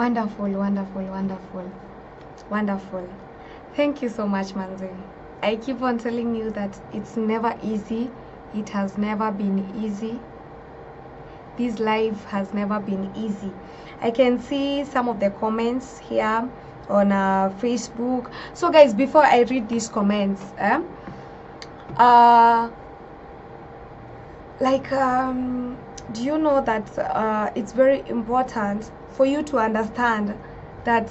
Wonderful, wonderful, wonderful, wonderful. Thank you so much, Manze. I keep on telling you that it's never easy. It has never been easy. This life has never been easy. I can see some of the comments here on Facebook. So guys, before I read these comments, do you know that it's very important for you to understand that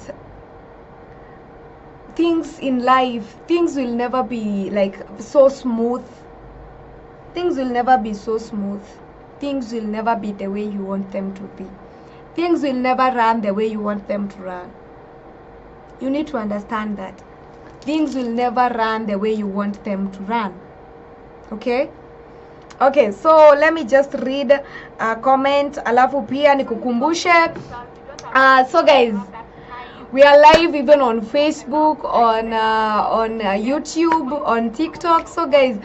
things in life, things will never be like so smooth. Things will never be so smooth. Things will never be the way you want them to be. Things will never run the way you want them to run. You need to understand that things will never run the way you want them to run. Okay? Okay, so let me just read a comment. Alafu pia nikukumbushe. So guys, we are live even on Facebook, on YouTube, on TikTok. So guys,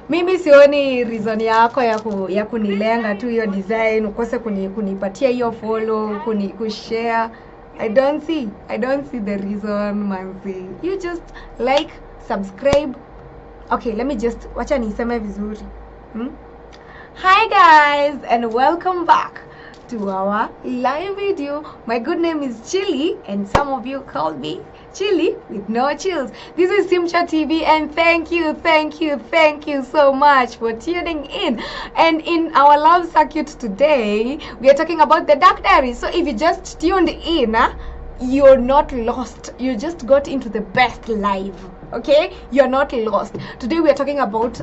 mimi sioni reason yako ya kunilenga tu hiyo design, ukose kunipatia hiyo follow, kushare. I don't see the reason, manzi. You just like, subscribe. Okay, let me just wacha niseme vizuri. Hi guys, and welcome back to our live video. My good name is Chili, and some of you call me Chili with no chills. This is Simcha TV, and thank you so much for tuning in. And in our love circuit today, we are talking about the Dark Diary. So if you just tuned in, you're not lost. You just got into the best live. Okay, you're not lost. Today we are talking about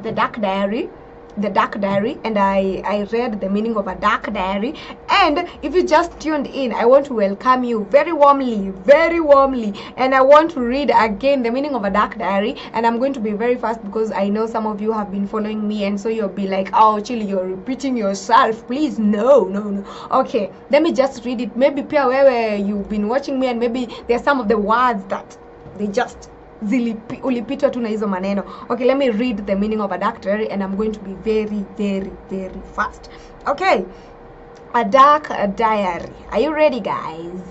the Dark Diary. The Dark Diary, and I read the meaning of a dark diary. And if you just tuned in, I want to welcome you very warmly, and I want to read again the meaning of a dark diary. And I'm going to be very fast because I know some of you have been following me, and so you'll be like, oh Chili, you're repeating yourself, please. No. Okay, let me just read it. Maybe pia wewe you've been watching me, and maybe there's some of the words that they just ulipitwa tu na hizo maneno. Okay, let me read the meaning of a dark diary, and I'm going to be very fast. Okay, a dark diary. Are you ready, guys?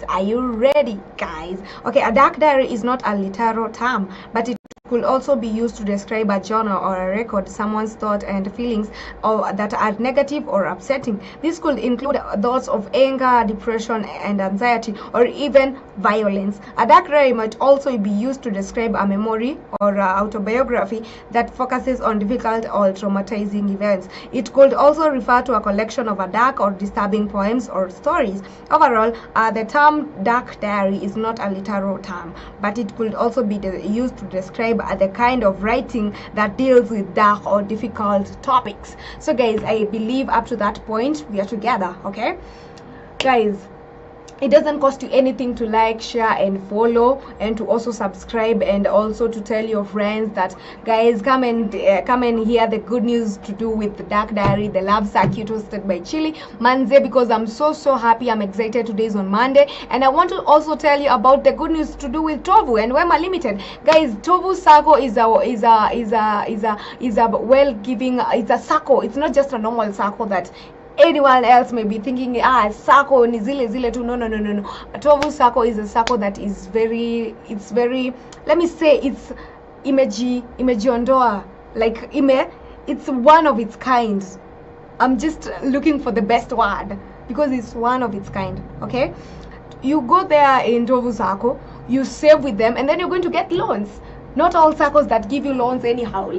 Okay, a dark diary is not a literal term, but it could also be used to describe a journal or a record someone's thoughts and feelings that are negative or upsetting. This could include thoughts of anger, depression, and anxiety, or even violence. A dark diary might also be used to describe a memory or autobiography that focuses on difficult or traumatizing events. It could also refer to a collection of dark or disturbing poems or stories. Overall, the term dark diary is not a literal term, but it could also be used to describe the kind of writing that deals with dark or difficult topics. So guys, I believe up to that point we are together. Okay guys, it doesn't cost you anything to like, share, and follow, and to also subscribe, and also to tell your friends that, guys, come and hear the good news to do with the Dark Diary, the love circuit hosted by Chili Manze, because I'm so happy. I'm excited. Today is on Monday, and I want to also tell you about the good news to do with Tovu and Wema Limited. Guys, Tovu Sacco is a well-giving, it's a Sacco. It's not just a normal Sacco that anyone else may be thinking, Sacco ni zile tu. No. Tovu Sacco is a Sacco that is very, let me say, it's imejiondoa, like it's one of its kind. I'm just looking for the best word because it's one of its kind. Okay, you go there in Tovu Sacco, you save with them, and then you're going to get loans. Not all Saccos that give you loans anyhow,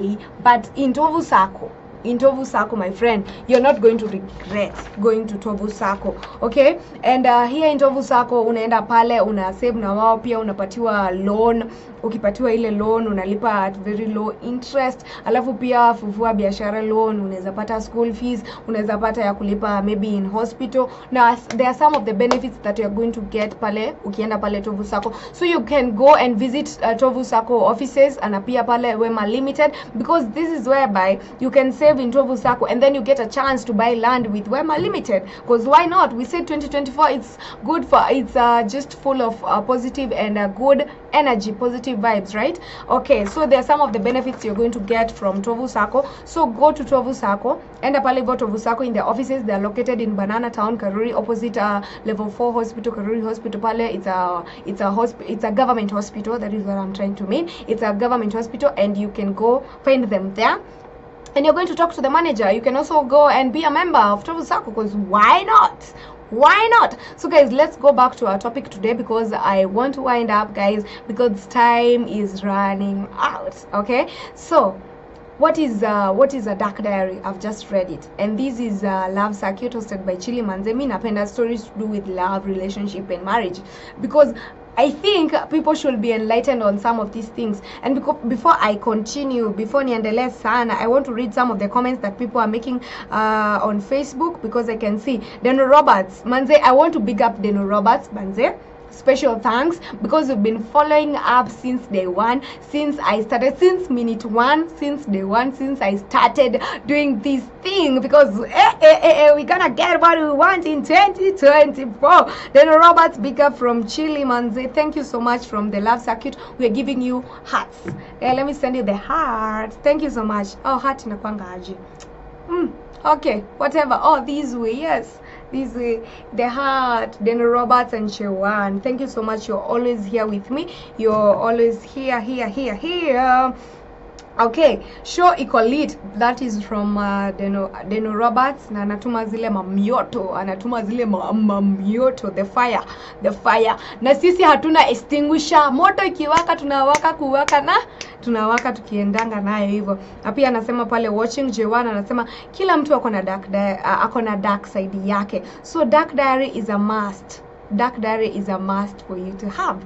but in Tovu Sacco, my friend, you're not going to regret going to Tovu Sacco. Okay, and here in Tovu Sacco unaenda pale, una save na wao pia unapatiwa loan. Ukipatiwa ile loan unalipa at very low interest. Alafu pia fufua biashara loan, unaweza pata school fees, unaweza pata ya kulipa maybe in hospital. Now there are some of the benefits that you are going to get pale ukienda pale Tovu Sacco. So you can go and visit Tovu Sacco offices and appear pale Wema Limited, because this is whereby you can save in Tovu Sacco and then you get a chance to buy land with Wema Limited. Because why not? We said 2024, it's good for, it's just full of positive and good energy, positive positive vibes, right? Okay, so there are some of the benefits you're going to get from Tovu Sacco. So go to Tovu Sacco, enda pale hivyo Tovu Sacco in their offices. They are located in Banana Town, Karuri, opposite level 4 hospital, Karuri Hospital pale. It's a government hospital. That is what I'm trying to mean. It's a government hospital, and you can go find them there. And you're going to talk to the manager. You can also go and be a member of Tovu Sacco, because why not? Why not? So guys, let's go back to our topic today, because I want to wind up, guys, because time is running out. Okay, so what is a dark diary? I've just read it, and this is Love Circuit hosted by Chili Manze. Mi napenda stories to do with love, relationship and marriage, because I think people should be enlightened on some of these things. And before I continue, before niendelee sana, I want to read some of the comments that people are making on Facebook, because I can see Deno Roberts. Manze, I want to big up Deno Roberts, Manze. Special thanks, because you've been following up since day one, since I started, since minute one, since day one, since I started doing this thing, because we're gonna get what we want in 2024. Then Roberts, big up from Chile Manze. Thank you so much from the Love Circuit. We're giving you hearts. Let me send you the heart. Thank you so much. Oh, heart inakwanga aje. Okay, whatever. Oh, this way, yes. This way, the heart, then Roberts and Chewan. Thank you so much. You're always here with me. You're always here. Okay, show iko lit. That is from Deno Roberts. Na anatuma zile mamioto, anatuma zile mamioto, the fire. Na sisi hatuna extinguisher. Moto ikiwaka tunawaka kuwaka na tunawaka tukiendanga nayo hivyo. Na pia anasema pale watching J1, anasema kila mtu ako na dark side yake. So dark diary is a must. Dark diary is a must for you to have.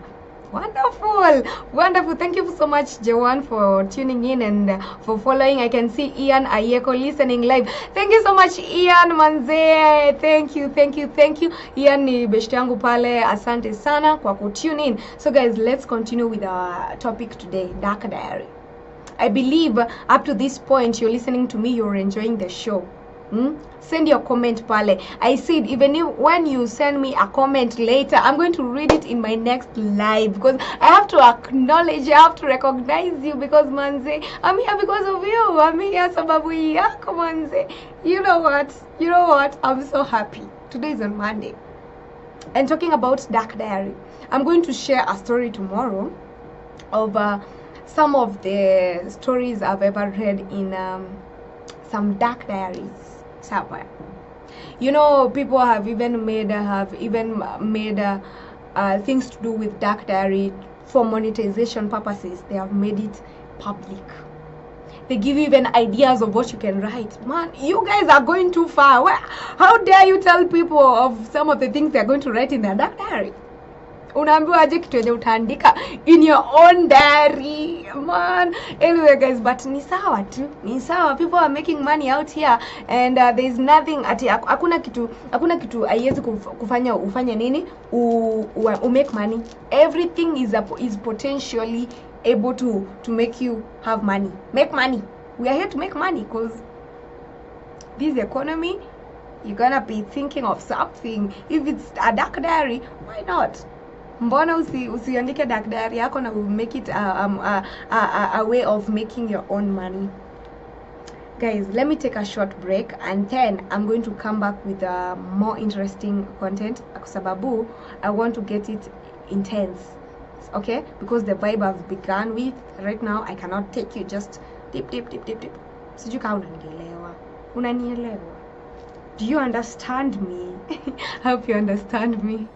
Wonderful. Thank you so much, J1, for tuning in and for following. I can see Ian Ayeko listening live. Thank you so much, Ian Manze. Thank you. Ian ni beshte yangu pale. Asante sana kwa kutune in. So guys, let's continue with our topic today, dark diary. I believe up to this point you're listening to me, you're enjoying the show. Send your comment pale. I said even when you send me a comment later, I'm going to read it in my next live, because I have to acknowledge, I have to recognize you, because Manze, I'm here because of you. I'm here sababu yako Manze. You know what? I'm so happy. Today is on Monday. And talking about dark diary, I'm going to share a story tomorrow of some of the stories I've ever read in some dark diaries somewhere. You know, people have even made things to do with dark diary for monetization purposes. They have made it public. They give you even ideas of what you can write. Man, you guys are going too far. How dare you tell people of some of the things they're going to write in their dark diary? Unaambiwa aje kitu yenye utaandika in your own diary, man. Anyway guys, but ni sawa tu, ni sawa. People are making money out here, and there is nothing ati hakuna kitu haiwezi kufanya ufanye nini make money. Everything is potentially able to make you have money, make money. We are here to make money, because this economy, you're gonna be thinking of something. If it's a dark diary, why not? Mbona usiandike dark diary yako na make it a way of making your own money. Guys, let me take a short break, and then I'm going to come back with more interesting content, kwa sababu I want to get it intense. Okay, because the vibe I've begun with right now, I cannot take you just deep. Sijui kama unanielewa. Do you understand me? I hope you understand me.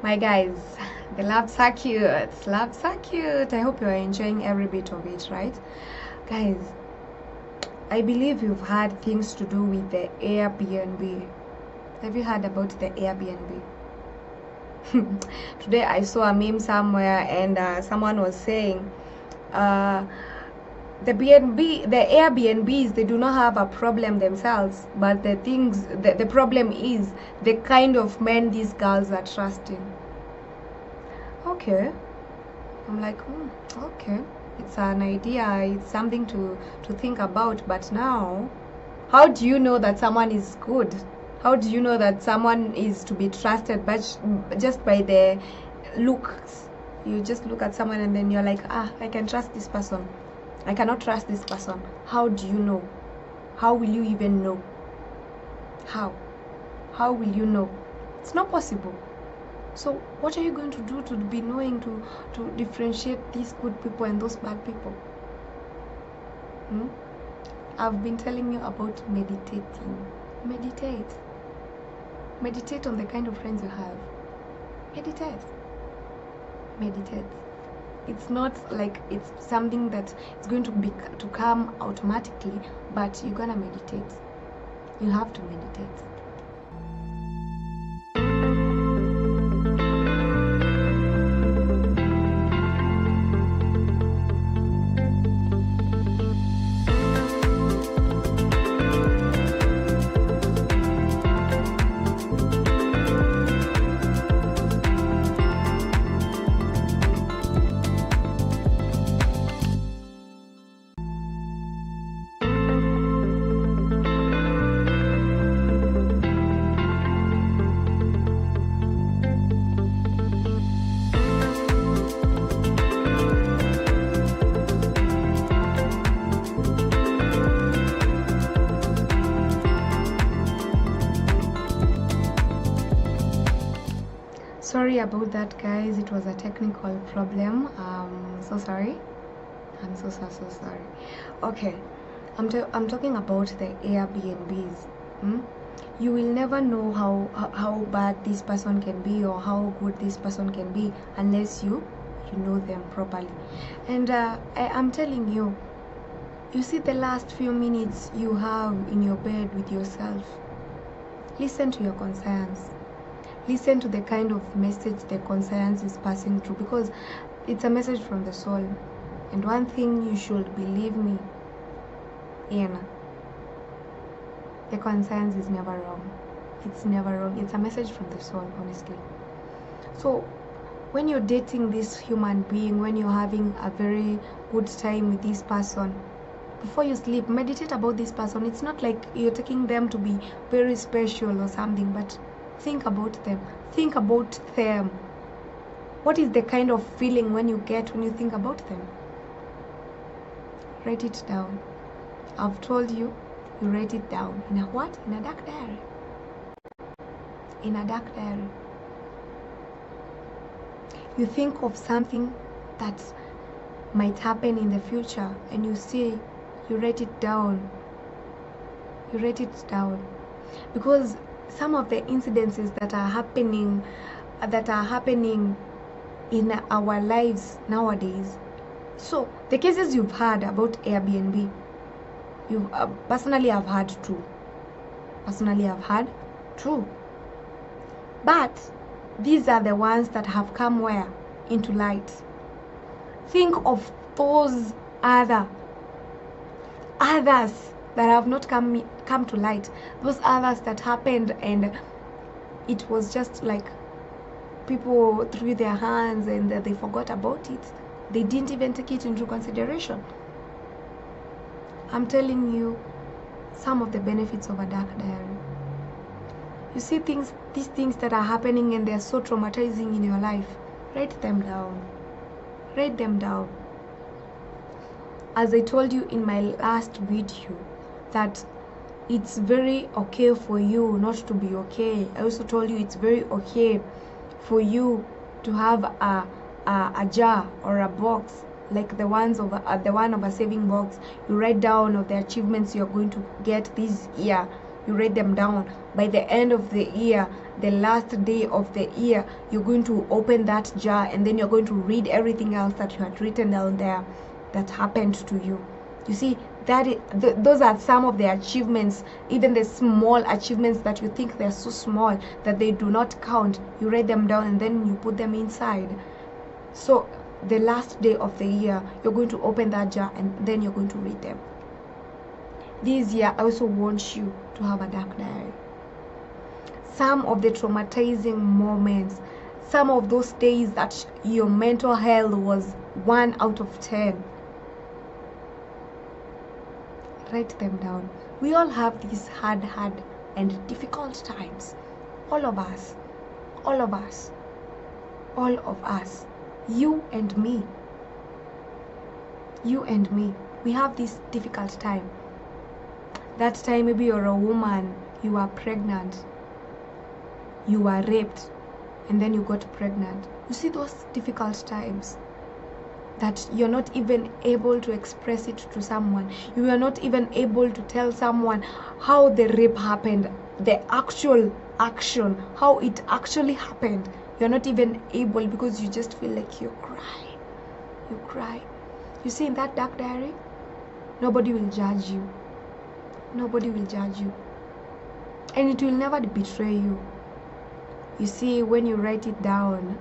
My guys, the labs are cute. Labs are cute. I hope you are enjoying every bit of it, right? Guys, I believe you've had things to do with the Airbnb. Have you heard about the Airbnb? Today I saw a meme somewhere, and someone was saying the Airbnbs, they do not have a problem themselves, but the problem is the kind of men these girls are trusting. Okay, I'm like, okay, it's an idea, it's something to think about. But now, how do you know that someone is good? How do you know that someone is to be trusted? But just by the looks, you just look at someone and then you're like, I can trust this person, I cannot trust this person. How do you know? How will you even know? How will you know? It's not possible. So what are you going to do to be knowing to differentiate these good people and those bad people? I've been telling you about meditating. Meditate on the kind of friends you have. Meditate. It's not like it's something that it's going to come automatically, but you're gonna meditate. You have to meditate. Sorry about that, guys. It was a technical problem. So sorry. I'm so sorry. Okay, I'm talking about the Airbnbs. You will never know how bad this person can be or how good this person can be unless you know them properly. And I'm telling you, you see the last few minutes you have in your bed with yourself. Listen to your conscience. Listen to the kind of message the conscience is passing through, because it's a message from the soul. And one thing you should believe me in, the conscience is never wrong. It's never wrong. It's a message from the soul, honestly. So when you're dating this human being, when you're having a very good time with this person, before you sleep, meditate about this person. It's not like you're taking them to be very special or something, but think about them. Think about them. What is the kind of feeling when you get when you think about them? Write it down. I've told you, you write it down. In a what? In a dark diary. In a dark diary. You think of something that might happen in the future, and you write it down. You write it down. Because some of the incidences that are happening in our lives nowadays. So the cases you've heard about Airbnb, you personally have had two. But these are the ones that have come where? Into light. Think of those others that have not come to light, those others that happened and it was just like people threw their hands and they forgot about it. They didn't even take it into consideration. I'm telling you some of the benefits of a dark diary. You see these things that are happening and they're so traumatizing in your life, write them down. As I told you in my last video, that it's very okay for you not to be okay. I also told you it's very okay for you to have a jar or a box like the one of a saving box. You write down of the achievements you're going to get this year. You write them down. By the end of the year, the last day of the year, you're going to open that jar and then you're going to read everything else that you had written down there that happened to you. You see, those are some of the achievements, even the small achievements that you think they're so small that they do not count. You write them down and then you put them inside. So the last day of the year, you're going to open that jar and then you're going to read them. This year, I also want you to have a dark diary. Some of the traumatizing moments, some of those days that your mental health was 1 out of 10. Write them down. We all have these hard and difficult times. All of us. All of us. All of us. You and me. You and me. We have this difficult time. That time maybe you're a woman, you are pregnant, you were raped, and then you got pregnant. You see those difficult times that you're not even able to express it to someone. You are not even able to tell someone how the rape happened, the actual action, how it actually happened. You're not even able because you just feel like you cry. You cry. You see, in that dark diary, nobody will judge you. Nobody will judge you. And it will never betray you. You see, when you write it down,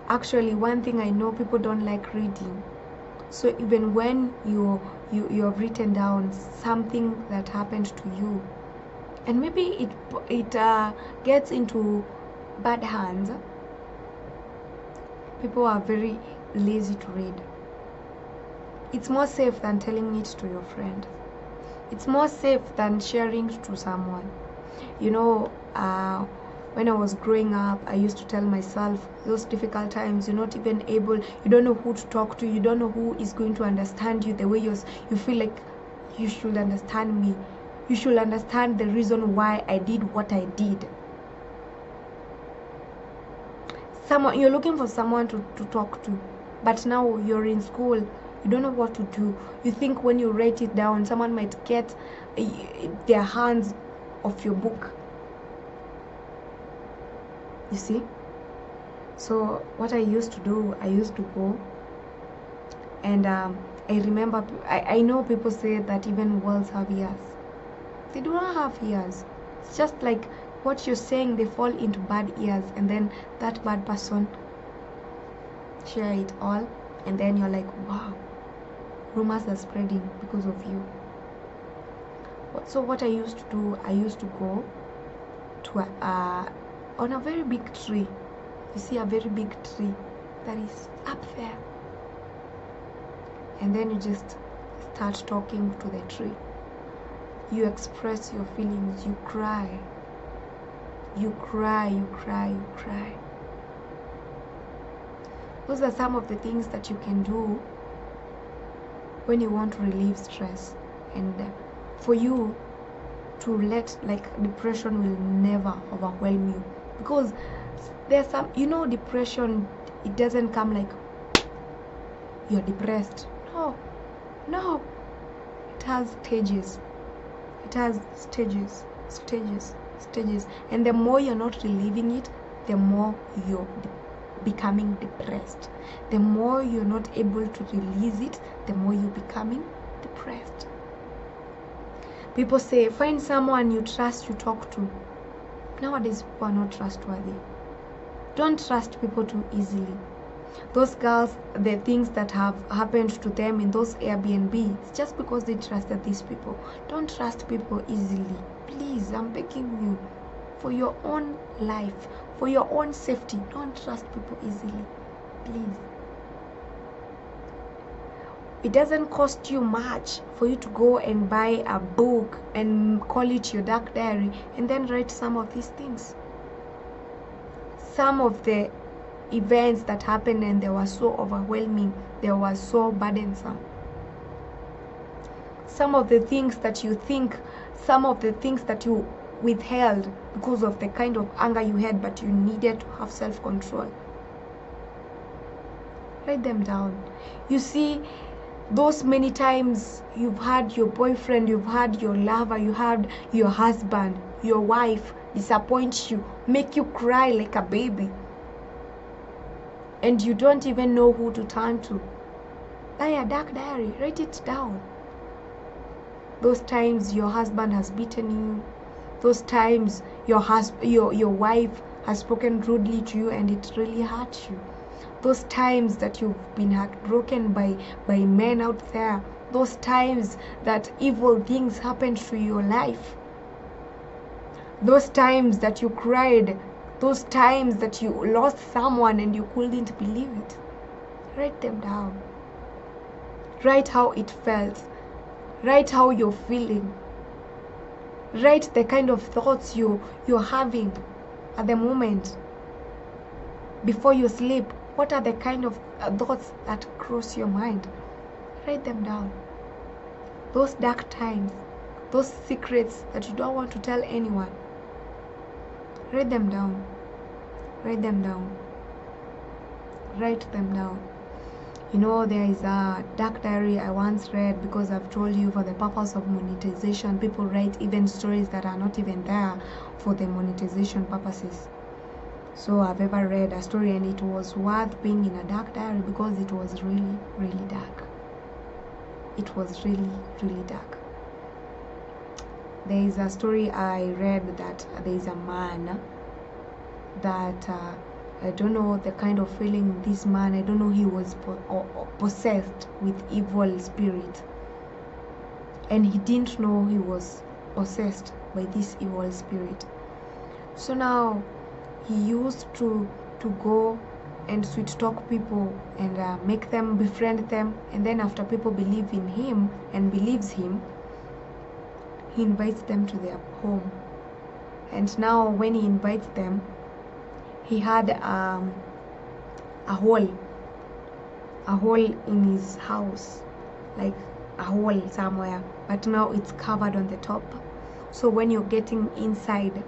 actually one thing I know, people don't like reading. So even when you have written down something that happened to you, and maybe it gets into bad hands, people are very lazy to read. It's more safe than telling it to your friend. It's more safe than sharing to someone. You know, when I was growing up, I used to tell myself those difficult times, you're not even able, you don't know who to talk to, you don't know who is going to understand you the way you feel like you should understand me. You should understand the reason why I did what I did. You're looking for someone to talk to, but now you're in school, you don't know what to do. You think when you write it down, someone might get their hands off your book. You see? So what I used to do, I used to go, and I remember, I know people say that even walls have ears. They do not have ears. It's just like what you're saying, they fall into bad ears, and then that bad person share it all, and then you're like, wow, rumors are spreading because of you. So what I used to do, I used to go to on a very big tree. You see a very big tree that is up there, and then you just start talking to the tree. You express your feelings, you cry. You cry, you cry, you cry. Those are some of the things that you can do when you want to relieve stress, and for you to let, like, depression will never overwhelm you, because there's some, you know, depression, it doesn't come like you're depressed. No, it has stages. It has stages, and the more you're not relieving it, the more you're becoming depressed. The more you're not able to release it, the more you're becoming depressed. People say, find someone you trust to talk to. Nowadays, people are not trustworthy. Don't trust people too easily. Those girls, the things that have happened to them in those Airbnb, it's just because they trusted these people. Don't trust people easily. Please, I'm begging you. For your own life, for your own safety, don't trust people easily. Please. It doesn't cost you much for you to go and buy a book and call it your dark diary and then write some of these things. Some of the events that happened, and they were so overwhelming, they were so burdensome. Some of the things that you think, some of the things that you withheld because of the kind of anger you had, but you needed to have self-control. Write them down. You see, those many times you've had your boyfriend, you've had your lover, you had your husband, your wife disappoint you, make you cry like a baby, and you don't even know who to turn to. A dark diary, write it down. Those times your husband has beaten you, those times your wife has spoken rudely to you and it really hurt you, those times that you've been heartbroken by men out there, those times that evil things happened to your life, those times that you cried, those times that you lost someone and you couldn't believe it. Write them down. Write how it felt. Write how you're feeling. Write the kind of thoughts you're having at the moment. Before you sleep, what are the kind of thoughts that cross your mind? Write them down. Those dark times, those secrets that you don't want to tell anyone. Write them down. Write them down. Write them down. You know, there is a dark diary I once read, because I've told you, for the purpose of monetization, people write even stories that are not even there for the monetization purposes. So I've ever read a story and it was worth being in a dark diary because it was really, really dark. It was really, really dark. There is a story I read that there is a man that I don't know the kind of feeling this man, I don't know, he was possessed with evil spirit, and he didn't know he was possessed by this evil spirit. So now he used to go and sweet talk people and make them befriend them, and then after people believe in him and believes him, he invites them to their home. And now when he invites them, he had a hole in his house, like a hole somewhere, but now it's covered on the top. So when you're getting inside,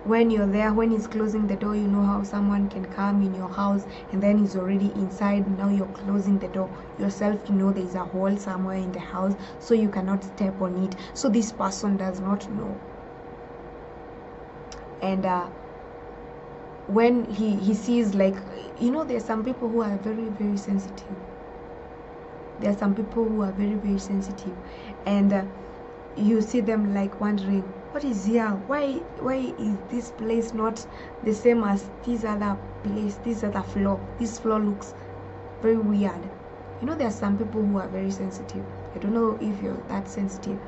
when you're there, when he's closing the door, you know how someone can come in your house and then he's already inside. Now you're closing the door yourself, you know there's a hole somewhere in the house, so you cannot step on it. So this person does not know. And when he sees, like, you know, there's some people who are very, very sensitive. There are some people who are very, very sensitive, and you see them like wondering, what is here? Why is this place not the same as this other place, this other floor? This floor looks very weird. You know, there are some people who are very sensitive. I don't know if you're that sensitive.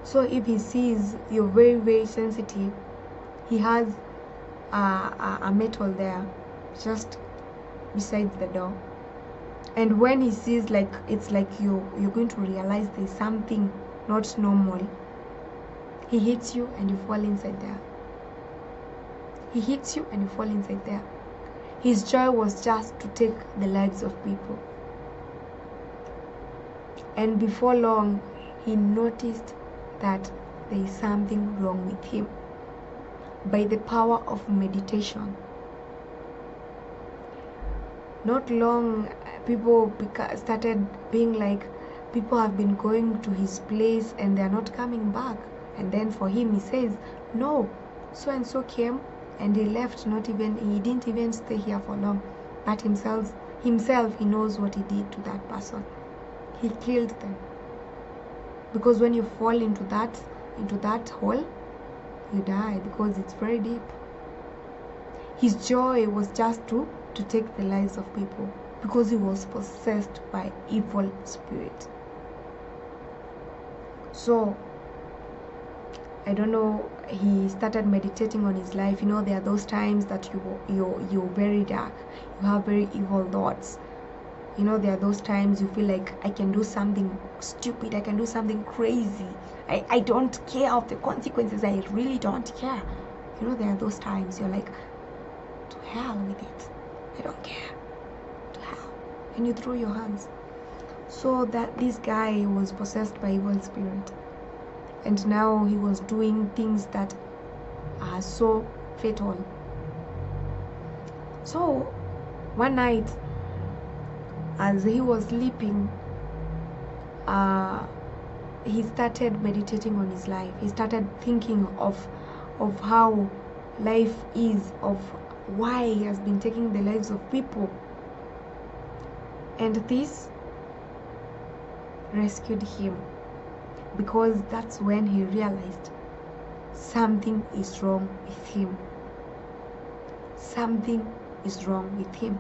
So if he sees you're very, very sensitive, he has a metal there just beside the door, and when he sees, like, it's like you're going to realize there's something not normal, he hits you and you fall inside there. He hits you and you fall inside there. His joy was just to take the lives of people, and before long he noticed that there is something wrong with him. By the power of meditation, not long, people started being like, people have been going to his place and they're not coming back. And then for him, he says, no, so and so came and he left. He didn't even stay here for long. But himself he knows what he did to that person. He killed them. Because when you fall into that hole, you die, because it's very deep. His joy was just to take the lives of people, because he was possessed by evil spirit. So I don't know, he started meditating on his life. You know, there are those times that you're very dark, you have very evil thoughts. You know, there are those times you feel like, I can do something stupid, I can do something crazy, I don't care of the consequences, I really don't care. You know, there are those times you're like, to hell with it, I don't care, to hell, and you throw your hands. So that this guy was possessed by evil spirit, and now he was doing things that are so fatal. So one night, as he was sleeping, he started meditating on his life. He started thinking of of how life is, of why he has been taking the lives of people. And this rescued him, because that's when he realized something is wrong with him. Something is wrong with him.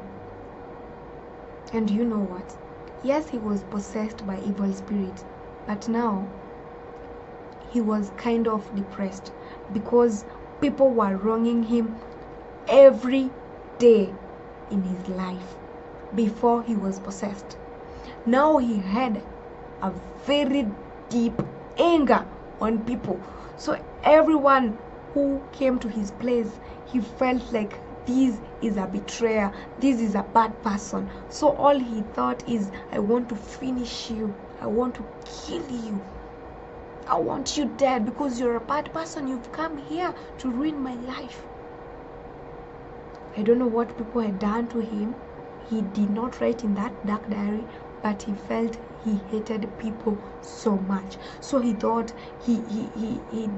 And you know what? Yes, he was possessed by evil spirits, but now he was kind of depressed because people were wronging him every day in his life before he was possessed. Now he had a very deep anger on people. So everyone who came to his place, he felt like this is a betrayer, this is a bad person. So all he thought is, I want to finish you, I want to kill you, I want you dead because you're a bad person. You've come here to ruin my life. I don't know what people had done to him. He did not write in that dark diary, but he felt he hated people so much. So he thought he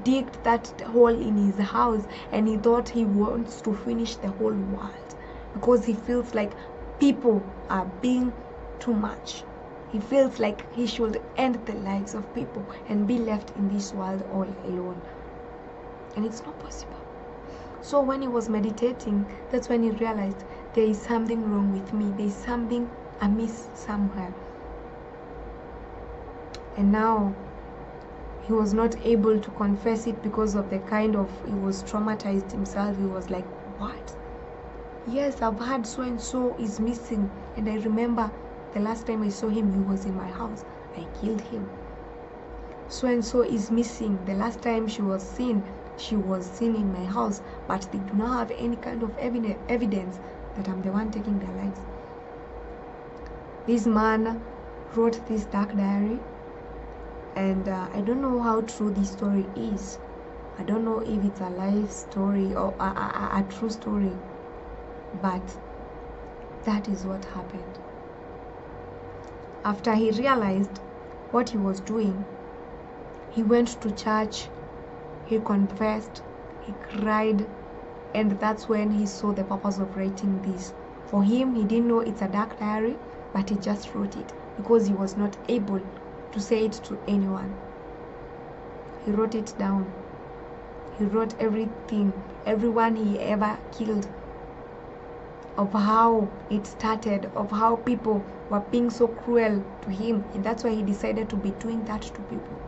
digged that hole in his house, and he thought he wants to finish the whole world because he feels like people are being too much. He feels like he should end the lives of people and be left in this world all alone. And it's not possible. So when he was meditating, that's when he realized there is something wrong with me. There is something amiss somewhere. And now he was not able to confess it because of the kind of, he was traumatized himself. He was like, what? Yes, I've heard so and so is missing. And I remember the last time I saw him, he was in my house. I killed him. So and so is missing. The last time she was seen in my house, but they do not have any kind of evidence that I'm the one taking their lives. This man wrote this dark diary, and I don't know how true this story is. I don't know if it's a life story or a true story, but that is what happened. After he realized what he was doing, he went to church, he confessed, he cried, and that's when he saw the purpose of writing this. For him, he didn't know it's a dark diary, but he just wrote it because he was not able to say it to anyone. He wrote it down. He wrote everything, everyone he ever killed, of how it started, of how people were being so cruel to him, and that's why he decided to be doing that to people.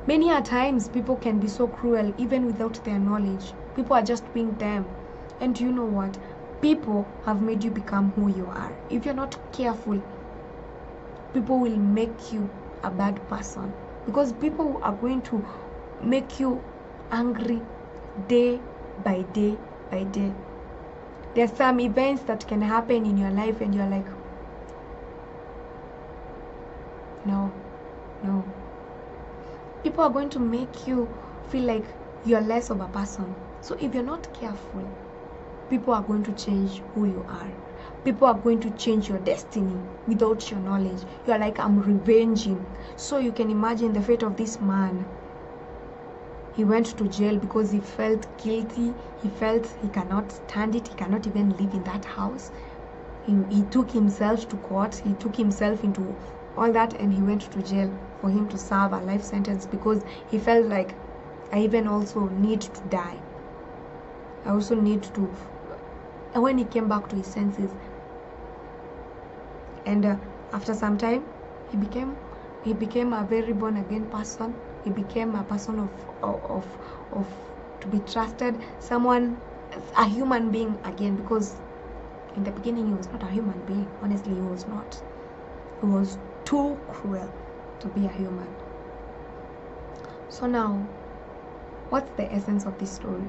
Many a times people can be so cruel even without their knowledge. People are just being them. And you know what? People have made you become who you are. If you're not careful, people will make you a bad person, because people are going to make you angry day by day by day. There's some events that can happen in your life and you're like, no. People are going to make you feel like you're less of a person. So if you're not careful, people are going to change who you are. People are going to change your destiny without your knowledge. You're like, I'm revenging. So you can imagine the fate of this man. He went to jail because he felt guilty. He felt he cannot stand it. He cannot even live in that house. He took himself to court. He took himself into all that, and he went to jail for him to serve a life sentence, because he felt like, I even also need to die. I also need to. And when he came back to his senses, and after some time, he became a very born again person. He became a person of to be trusted, someone, a human being again, because in the beginning he was not a human being. Honestly, he was not. He was too cruel to be a human. So now, what's the essence of this story?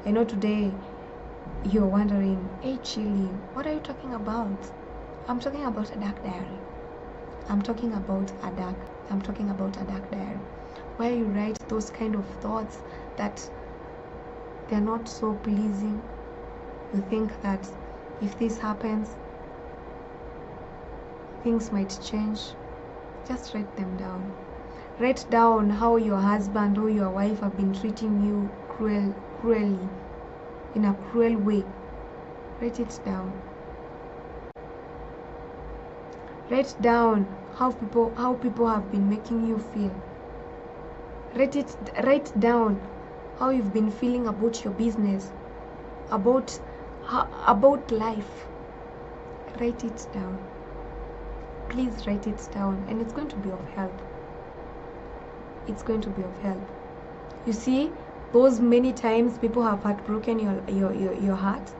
I know today you're wondering, hey Chili, what are you talking about? I'm talking about a dark diary. I'm talking about a dark diary, where you write those kind of thoughts that they're not so pleasing. You think that if this happens, things might change. Just write them down. Write down how your husband or your wife have been treating you cruelly, in a cruel way. Write it down. Write down how people have been making you feel. Write down how you've been feeling about your business, about life. Write it down. Please write it down, and it's going to be of help. It's going to be of help. You see, those many times people have heartbroken your heart.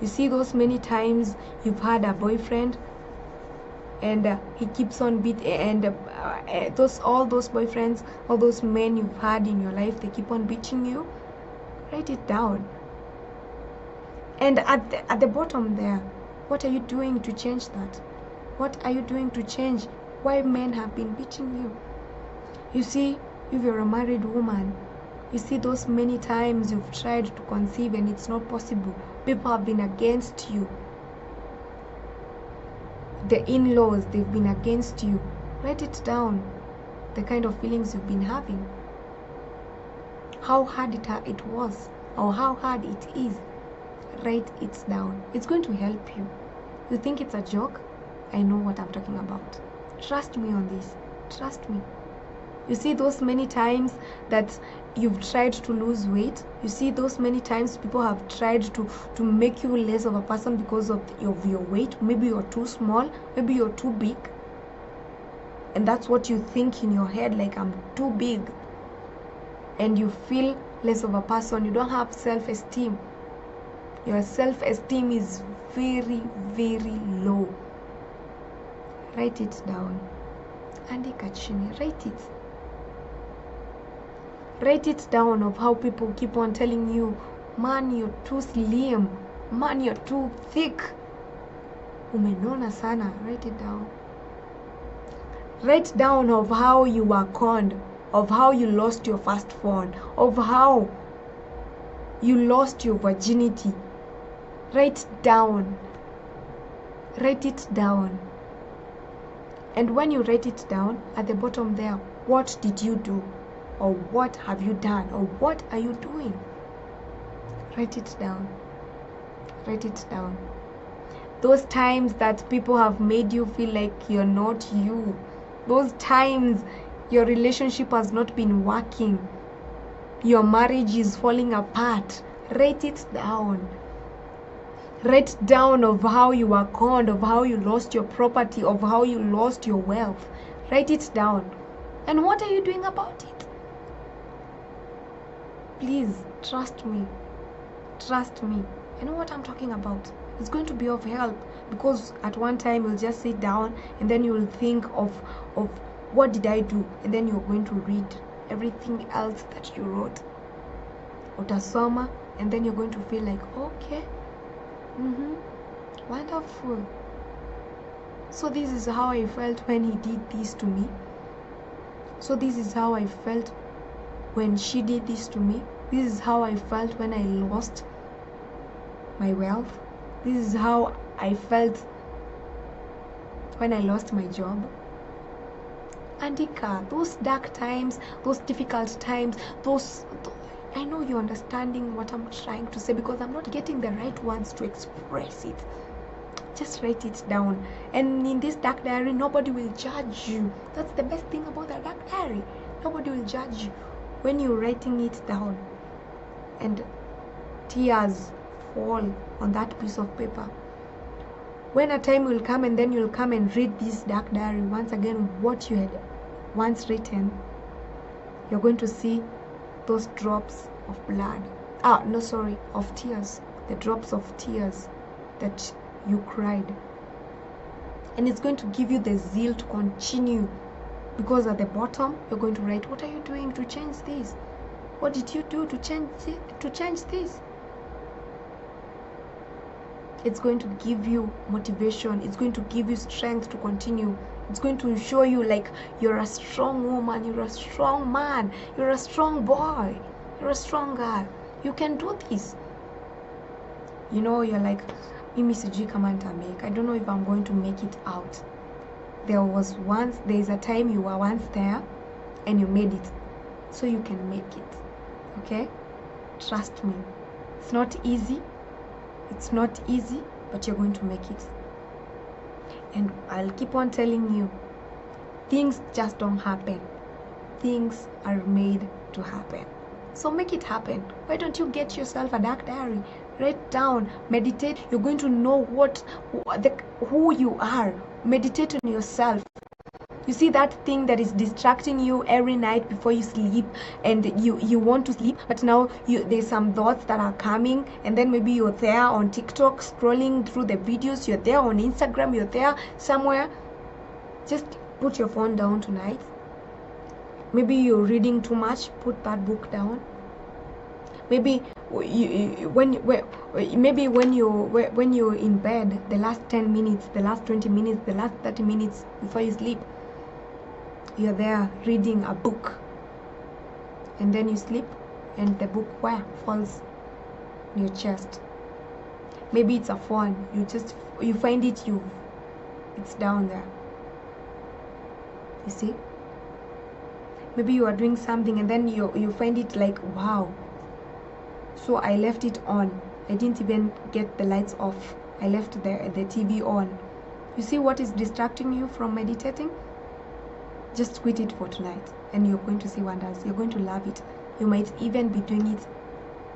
You see, those many times you've had a boyfriend, and he keeps on all those boyfriends, all those men you've had in your life, they keep on beating you. Write it down. And at the bottom there, what are you doing to change that? What are you doing to change why men have been beating you? You see, if you're a married woman, you see those many times you've tried to conceive and it's not possible. People have been against you. The in-laws, they've been against you. Write it down, the kind of feelings you've been having. How hard it was, or how hard it is. Write it down. It's going to help you. You think it's a joke? I know what I'm talking about. Trust me on this. Trust me. You see those many times that you've tried to lose weight. You see those many times people have tried to make you less of a person because of your weight. Maybe you're too small, maybe you're too big, and that's what you think in your head, like, I'm too big, and you feel less of a person. You don't have self-esteem. Your self-esteem is very, very low. Write it down. Andika chini. Write it. Write it down of how people keep on telling you, man, you're too slim, man, you're too thick, umenona sana. Write it down. Write down of how you were conned, of how you lost your first phone, of how you lost your virginity. Write down. Write it down. And when you write it down, at the bottom there, what did you do? Or what have you done? Or what are you doing? Write it down. Write it down. Those times that people have made you feel like you're not you. Those times your relationship has not been working. Your marriage is falling apart. Write it down. Write down of how you were conned, of how you lost your property, of how you lost your wealth. Write it down. And what are you doing about it? Please, trust me. Trust me. I know what I'm talking about. It's going to be of help, because at one time you'll just sit down and then you'll think of what did I do, and then you're going to read everything else that you wrote. Utasoma, and then you're going to feel like, okay, wonderful. So this is how I felt when he did this to me. So this is how I felt when she did this to me. This is how I felt when I lost my wealth. This is how I felt when I lost my job. Andika, those dark times, those difficult times, I know you're understanding what I'm trying to say, because I'm not getting the right words to express it. Just write it down. And in this dark diary, nobody will judge you. That's the best thing about the dark diary. Nobody will judge you when you're writing it down. And tears fall on that piece of paper. When a time will come, and then you'll come and read this dark diary once again, what you had once written, you're going to see those drops of blood. Of tears. The drops of tears that you cried. And it's going to give you the zeal to continue, because at the bottom you're going to write, what are you doing to change this? What did you do to change this? It's going to give you motivation. It's going to give you strength to continue. It's going to show you like you're a strong woman, you're a strong man, you're a strong boy, you're a strong girl. You can do this. You know, you're like, mimi sijui kama nitamake. I don't know if I'm going to make it out. There is a time you were once there, and you made it. So you can make it. Okay? Trust me. It's not easy. It's not easy, but you're going to make it. And I'll keep on telling you, things just don't happen. Things are made to happen. So make it happen. Why don't you get yourself a dark diary? Write down, meditate. You're going to know who you are. Meditate on yourself. You see that thing that is distracting you every night before you sleep, and you want to sleep, but now there's some thoughts that are coming, and then maybe you're there on TikTok scrolling through the videos, you're there on Instagram, you're there somewhere. Just put your phone down tonight. Maybe you're reading too much, put that book down. Maybe when you're in bed, the last 10 minutes, the last 20 minutes, the last 30 minutes before you sleep, you're there reading a book, and then you sleep, and the book falls in your chest. Maybe it's a phone, you find it, it's down there. You see? Maybe you are doing something, and then you find it like, wow, so I left it on. I didn't even get the lights off. I left the TV on. You see what is distracting you from meditating? Just quit it for tonight, and you're going to see wonders. You're going to love it. You might even be doing it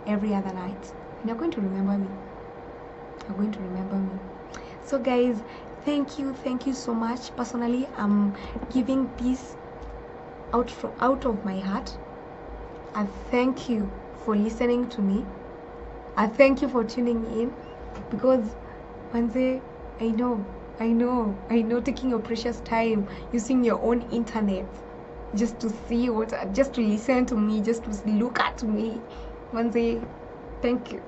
every other night, and you're going to remember me. You're going to remember me. So guys, thank you so much. Personally, I'm giving this out of my heart. I thank you for listening to me. I thank you for tuning in, because one day I know taking your precious time using your own internet just to see just to listen to me, just to look at me. One day, thank you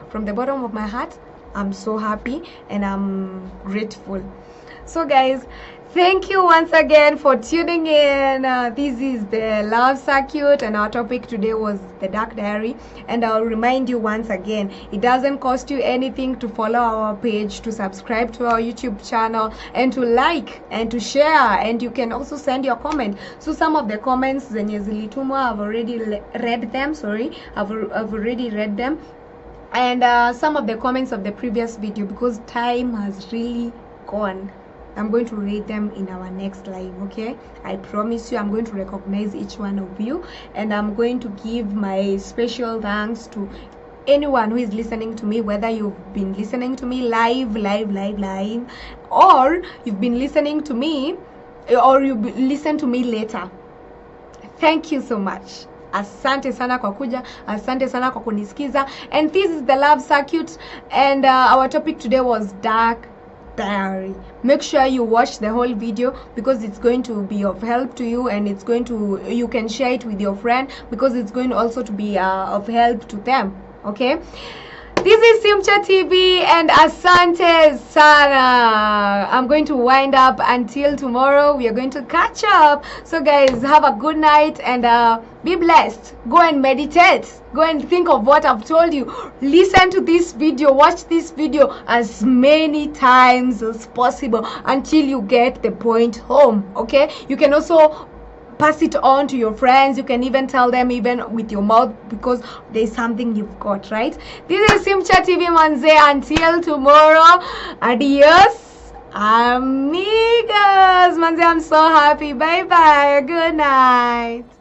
from the bottom of my heart. I'm so happy and I'm grateful. So guys, thank you once again for tuning in. This is the Love Circuit, and our topic today was the Dark Diary. And I'll remind you once again, it doesn't cost you anything to follow our page, to subscribe to our YouTube channel, and to like and to share. And you can also send your comment. So some of the comments zenye zilitumwa, I've already read them. I've already read them. And some of the comments of the previous video, because time has really gone, I'm going to read them in our next live. Okay, I promise you, I'm going to recognize each one of you, and I'm going to give my special thanks to anyone who is listening to me, whether you've been listening to me live, or you've been listening to me, or you listen to me later. Thank you so much. Asante sana kwa kuja, asante sana kwa kunisikiza. And this is the Love Circuit, and our topic today was Dark Diary. Make sure you watch the whole video, because it's going to be of help to you, and you can share it with your friend, because it's going also to be of help to them. Okay, this is Simcha TV, and asante sana. I'm going to wind up until tomorrow. We are going to catch up. So guys, have a good night, and be blessed. Go and meditate. Go and think of what I've told you. Listen to this video, watch this video as many times as possible until you get the point home. Okay, you can also pass it on to your friends. You can even tell them even with your mouth, because there's something you've got, right? This is Simcha TV Manze. Until tomorrow, adios amigos. Manze, I'm so happy. Bye bye. Good night.